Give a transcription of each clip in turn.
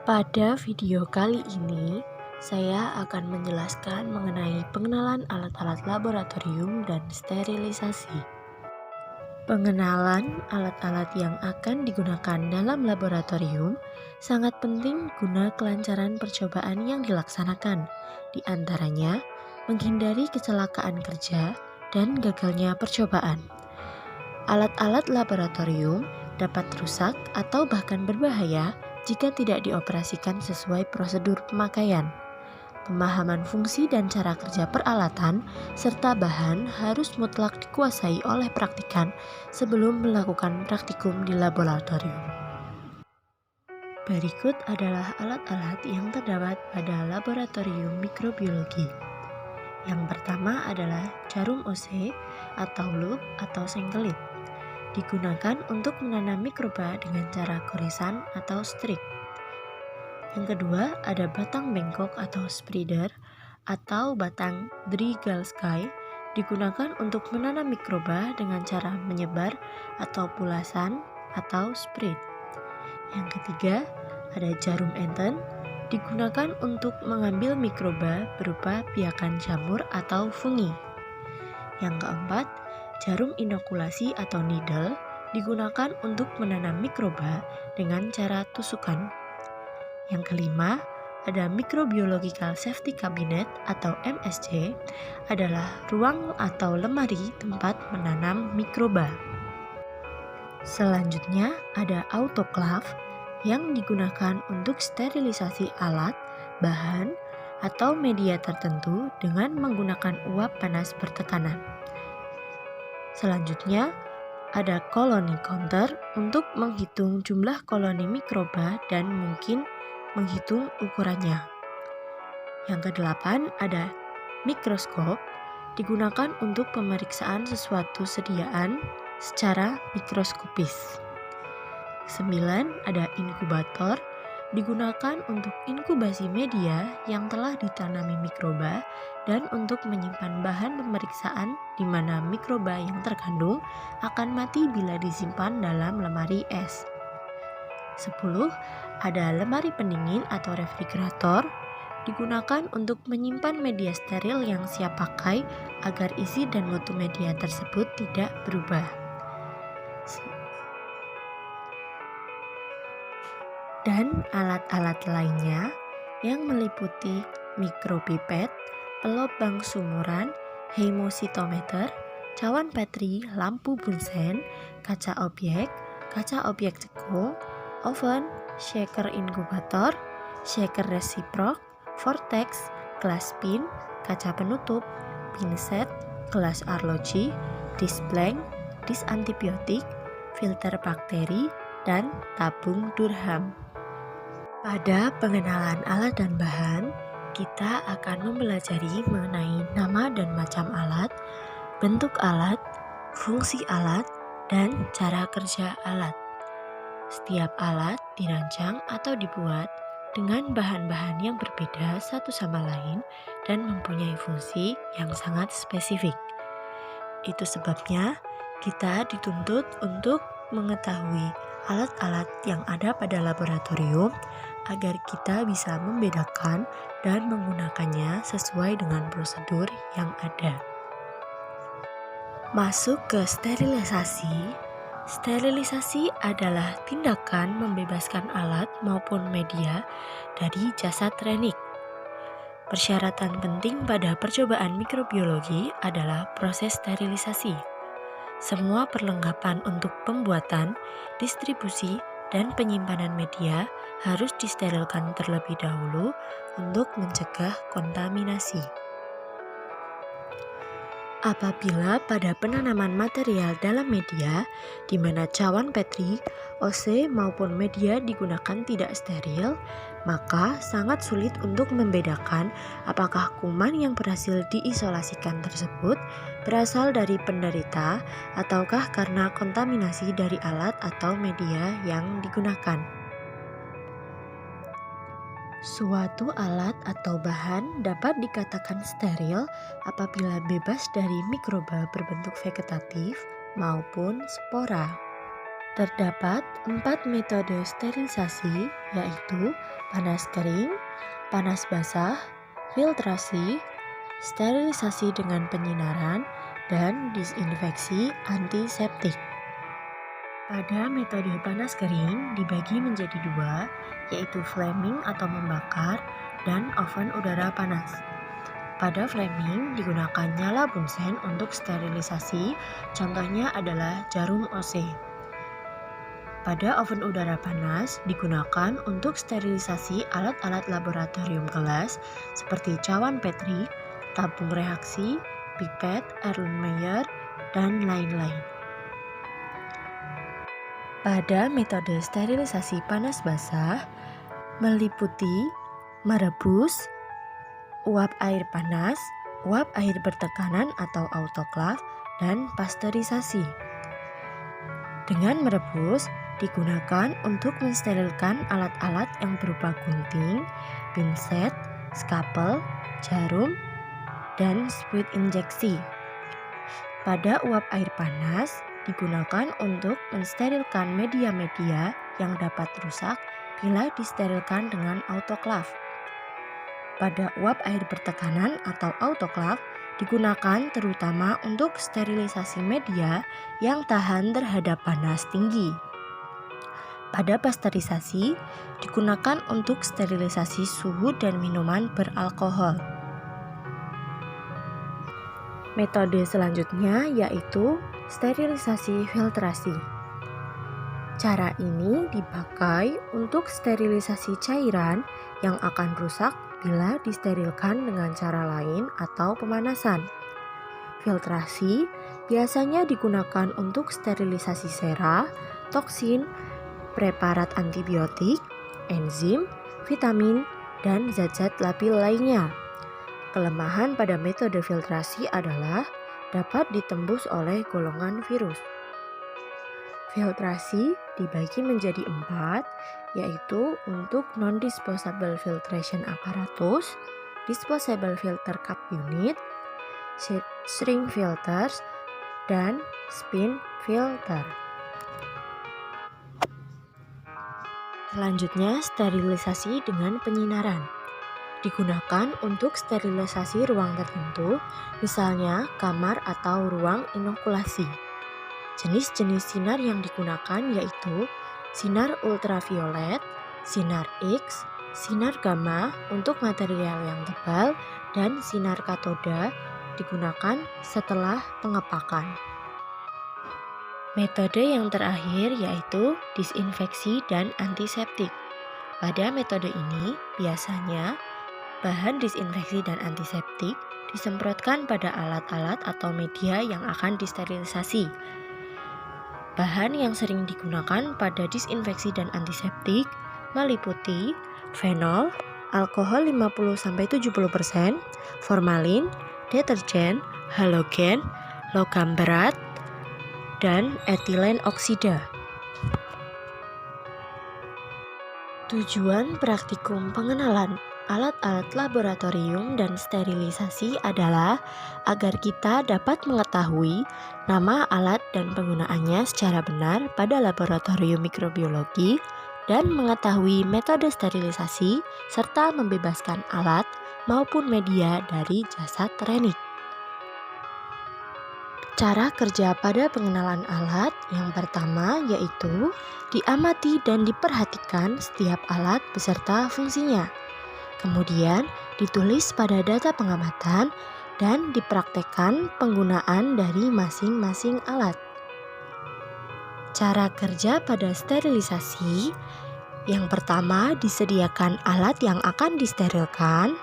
Pada video kali ini, saya akan menjelaskan mengenai pengenalan alat-alat laboratorium dan sterilisasi. Pengenalan alat-alat yang akan digunakan dalam laboratorium sangat penting guna kelancaran percobaan yang dilaksanakan, di antaranya menghindari kecelakaan kerja dan gagalnya percobaan. Alat-alat laboratorium dapat rusak atau bahkan berbahaya jika tidak dioperasikan sesuai prosedur pemakaian. Pemahaman fungsi dan cara kerja peralatan serta bahan harus mutlak dikuasai oleh praktikan sebelum melakukan praktikum di laboratorium. Berikut adalah alat-alat yang terdapat pada laboratorium mikrobiologi. Yang pertama adalah jarum OC atau loop atau sengkelit. Digunakan untuk menanam mikroba dengan cara goresan atau strik. Yang kedua ada batang bengkok atau spreader atau batang Drygalski, digunakan untuk menanam mikroba dengan cara menyebar atau pulasan atau spread. Yang ketiga ada jarum Enten, digunakan untuk mengambil mikroba berupa piakan jamur atau fungi. Yang keempat, jarum inokulasi atau needle digunakan untuk menanam mikroba dengan cara tusukan. Yang kelima, ada Microbiological Safety Cabinet atau MSC, adalah ruang atau lemari tempat menanam mikroba. Selanjutnya, ada autoclave yang digunakan untuk sterilisasi alat, bahan, atau media tertentu dengan menggunakan uap panas bertekanan. Selanjutnya, ada colony counter untuk menghitung jumlah koloni mikroba dan mungkin menghitung ukurannya. Yang kedelapan ada mikroskop, digunakan untuk pemeriksaan sesuatu sediaan secara mikroskopis. 9 ada inkubator, digunakan untuk inkubasi media yang telah ditanami mikroba dan untuk menyimpan bahan pemeriksaan di mana mikroba yang terkandung akan mati bila disimpan dalam lemari es. 10 ada lemari pendingin atau refrigerator, digunakan untuk menyimpan media steril yang siap pakai agar isi dan mutu media tersebut tidak berubah. Dan alat-alat lainnya yang meliputi mikropipet, pelobang sumuran, hemositometer, cawan Petri, lampu Bunsen, kaca objek cekung, oven, shaker inkubator, shaker resiprok, vortex, gelas pin, kaca penutup, pinset, gelas arloji, disk blank, disk antibiotik, filter bakteri, dan tabung Durham. Pada pengenalan alat dan bahan, kita akan mempelajari mengenai nama dan macam alat, bentuk alat, fungsi alat, dan cara kerja alat. Setiap alat dirancang atau dibuat dengan bahan-bahan yang berbeda satu sama lain dan mempunyai fungsi yang sangat spesifik. Itu sebabnya kita dituntut untuk mengetahui alat-alat yang ada pada laboratorium agar kita bisa membedakan dan menggunakannya sesuai dengan prosedur yang ada. Masuk ke sterilisasi. Sterilisasi adalah tindakan membebaskan alat maupun media dari jasad renik. Persyaratan penting pada percobaan mikrobiologi adalah proses sterilisasi. Semua perlengkapan untuk pembuatan, distribusi, dan penyimpanan media harus disterilkan terlebih dahulu untuk mencegah kontaminasi. Apabila pada penanaman material dalam media, di mana cawan Petri, OC maupun media digunakan tidak steril, maka sangat sulit untuk membedakan apakah kuman yang berhasil diisolasikan tersebut berasal dari penderita ataukah karena kontaminasi dari alat atau media yang digunakan. Suatu alat atau bahan dapat dikatakan steril apabila bebas dari mikroba berbentuk vegetatif maupun spora. Terdapat 4 metode sterilisasi, yaitu panas kering, panas basah, filtrasi, sterilisasi dengan penyinaran, dan disinfeksi antiseptik. Pada metode panas kering dibagi menjadi dua, yaitu flaming atau membakar dan oven udara panas. Pada flaming digunakan nyala bunsen untuk sterilisasi, contohnya adalah jarum OC. Pada oven udara panas digunakan untuk sterilisasi alat-alat laboratorium kelas seperti cawan Petri, tabung reaksi, pipet, Erlenmeyer, dan lain-lain. Pada metode sterilisasi panas basah meliputi merebus, uap air panas, uap air bertekanan atau autoklaf, dan pasteurisasi. Dengan merebus, digunakan untuk mensterilkan alat-alat yang berupa gunting, pinset, skapel, jarum, dan spuit injeksi. Pada uap air panas, digunakan untuk mensterilkan media-media yang dapat rusak bila disterilkan dengan autoklaf. Pada uap air bertekanan atau autoklaf, digunakan terutama untuk sterilisasi media yang tahan terhadap panas tinggi. Pada pasteurisasi, digunakan untuk sterilisasi suhu dan minuman beralkohol. Metode selanjutnya yaitu sterilisasi filtrasi. Cara ini dipakai untuk sterilisasi cairan yang akan rusak bila disterilkan dengan cara lain atau pemanasan. Filtrasi biasanya digunakan untuk sterilisasi sera, toksin, preparat antibiotik, enzim, vitamin, dan zat-zat labil lainnya. Kelemahan pada metode filtrasi adalah dapat ditembus oleh golongan virus. Filtrasi dibagi menjadi 4, yaitu untuk non-disposable filtration apparatus, disposable filter cup unit, shrink filters, dan spin filter. Selanjutnya, sterilisasi dengan penyinaran. Digunakan untuk sterilisasi ruang tertentu, misalnya kamar atau ruang inokulasi. Jenis-jenis sinar yang digunakan yaitu sinar ultraviolet, sinar X, sinar gamma untuk material yang tebal, dan sinar katoda digunakan setelah pengepakan. Metode yang terakhir yaitu disinfeksi dan antiseptik. Pada metode ini, biasanya bahan disinfeksi dan antiseptik disemprotkan pada alat-alat atau media yang akan disterilisasi. Bahan yang sering digunakan pada disinfeksi dan antiseptik meliputi fenol, alkohol 50-70%, formalin, deterjen, halogen, logam berat, dan etilen oksida. Tujuan praktikum pengenalan alat-alat laboratorium dan sterilisasi adalah agar kita dapat mengetahui nama alat dan penggunaannya secara benar pada laboratorium mikrobiologi dan mengetahui metode sterilisasi serta membebaskan alat maupun media dari jasad renik. Cara kerja pada pengenalan alat yang pertama yaitu diamati dan diperhatikan setiap alat beserta fungsinya. Kemudian ditulis pada data pengamatan dan dipraktekkan penggunaan dari masing-masing alat. Cara kerja pada sterilisasi yang pertama disediakan alat yang akan disterilkan.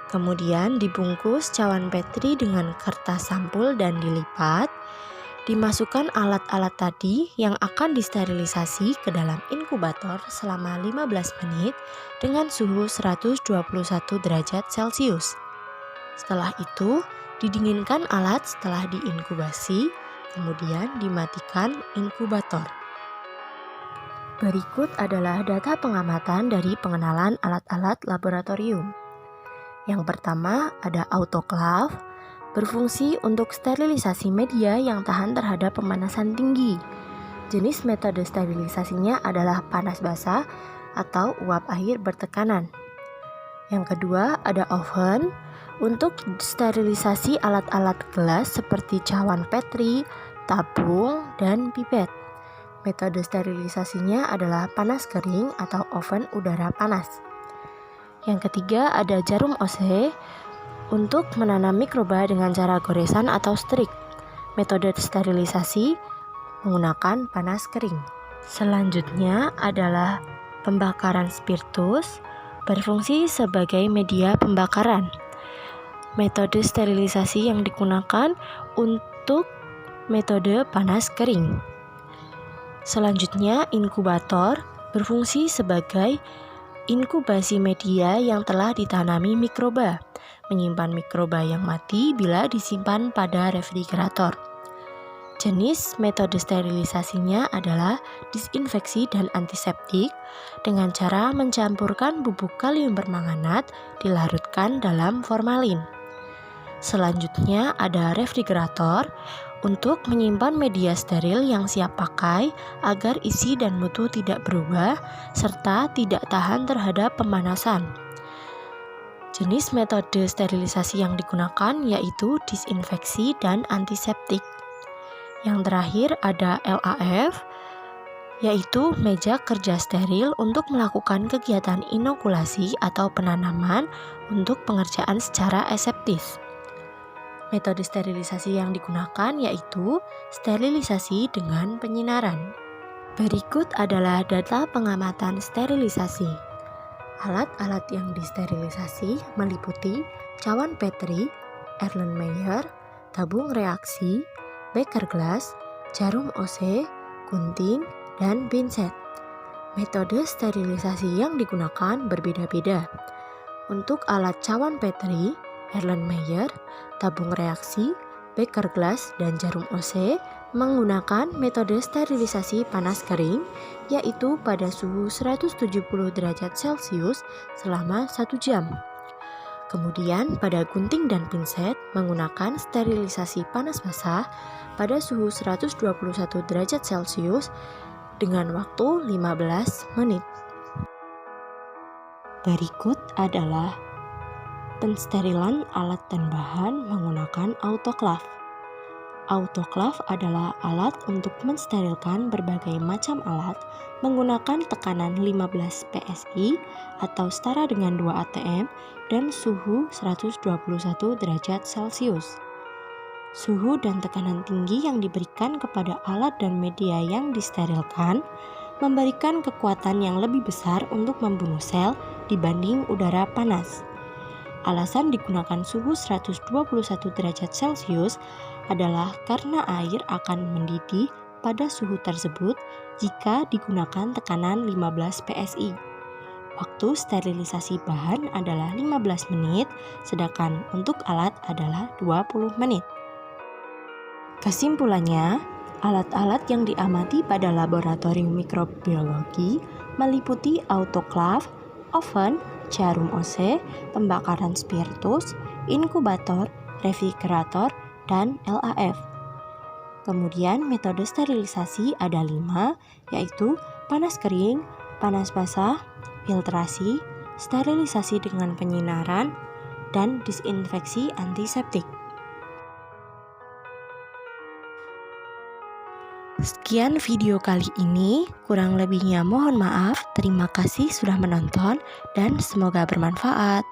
Kemudian dibungkus cawan Petri dengan kertas sampul dan dilipat. Dimasukkan alat-alat tadi yang akan disterilisasi ke dalam inkubator selama 15 menit dengan suhu 121 derajat Celcius. Setelah itu, didinginkan alat setelah diinkubasi, kemudian dimatikan inkubator. Berikut adalah data pengamatan dari pengenalan alat-alat laboratorium. Yang pertama ada autoklaf, berfungsi untuk sterilisasi media yang tahan terhadap pemanasan tinggi. Jenis metode sterilisasinya adalah panas basah atau uap air bertekanan. Yang kedua ada oven untuk sterilisasi alat-alat gelas seperti cawan Petri, tabung, dan pipet. Metode sterilisasinya adalah panas kering atau oven udara panas. Yang ketiga ada jarum OC untuk menanam mikroba dengan cara goresan atau strik. Metode sterilisasi menggunakan panas kering. Selanjutnya adalah pembakaran spiritus berfungsi sebagai media pembakaran. Metode sterilisasi yang digunakan untuk metode panas kering. Selanjutnya inkubator berfungsi sebagai inkubasi media yang telah ditanami mikroba, menyimpan mikroba yang mati bila disimpan pada refrigerator. Jenis metode sterilisasinya adalah disinfeksi dan antiseptik dengan cara mencampurkan bubuk kalium permanganat dilarutkan dalam formalin. Selanjutnya ada refrigerator untuk menyimpan media steril yang siap pakai agar isi dan mutu tidak berubah serta tidak tahan terhadap pemanasan. Jenis metode sterilisasi yang digunakan yaitu disinfeksi dan antiseptik. Yang terakhir ada LAF, yaitu meja kerja steril untuk melakukan kegiatan inokulasi atau penanaman untuk pengerjaan secara aseptis. Metode sterilisasi yang digunakan yaitu sterilisasi dengan penyinaran. Berikut adalah data pengamatan sterilisasi. Alat-alat yang disterilisasi meliputi cawan Petri, Erlenmeyer, tabung reaksi, beker gelas, jarum OC, gunting, dan pinset. Metode sterilisasi yang digunakan berbeda-beda. Untuk alat cawan Petri, Erlenmeyer, tabung reaksi, beker gelas, dan jarum OC menggunakan metode sterilisasi panas kering, yaitu pada suhu 170 derajat Celcius selama 1 jam. Kemudian pada gunting dan pinset menggunakan sterilisasi panas basah pada suhu 121 derajat Celcius dengan waktu 15 menit. Berikut adalah pensterilan alat dan bahan menggunakan autoklaf. Autoklaf adalah alat untuk mensterilkan berbagai macam alat menggunakan tekanan 15 PSI atau setara dengan 2 atm dan suhu 121 derajat Celcius. Suhu dan tekanan tinggi yang diberikan kepada alat dan media yang disterilkan memberikan kekuatan yang lebih besar untuk membunuh sel dibanding udara panas. Alasan digunakan suhu 121 derajat Celcius adalah karena air akan mendidih pada suhu tersebut jika digunakan tekanan 15 PSI. Waktu sterilisasi bahan adalah 15 menit, sedangkan untuk alat adalah 20 menit. Kesimpulannya, alat-alat yang diamati pada laboratorium mikrobiologi meliputi autoklaf, oven, jarum OC, pembakaran spiritus, inkubator, refrigerator, dan LAF. Kemudian metode sterilisasi ada 5, yaitu panas kering, panas basah, filtrasi, sterilisasi dengan penyinaran, dan disinfeksi antiseptik. Sekian video kali ini, kurang lebihnya mohon maaf. Terima kasih sudah menonton dan semoga bermanfaat.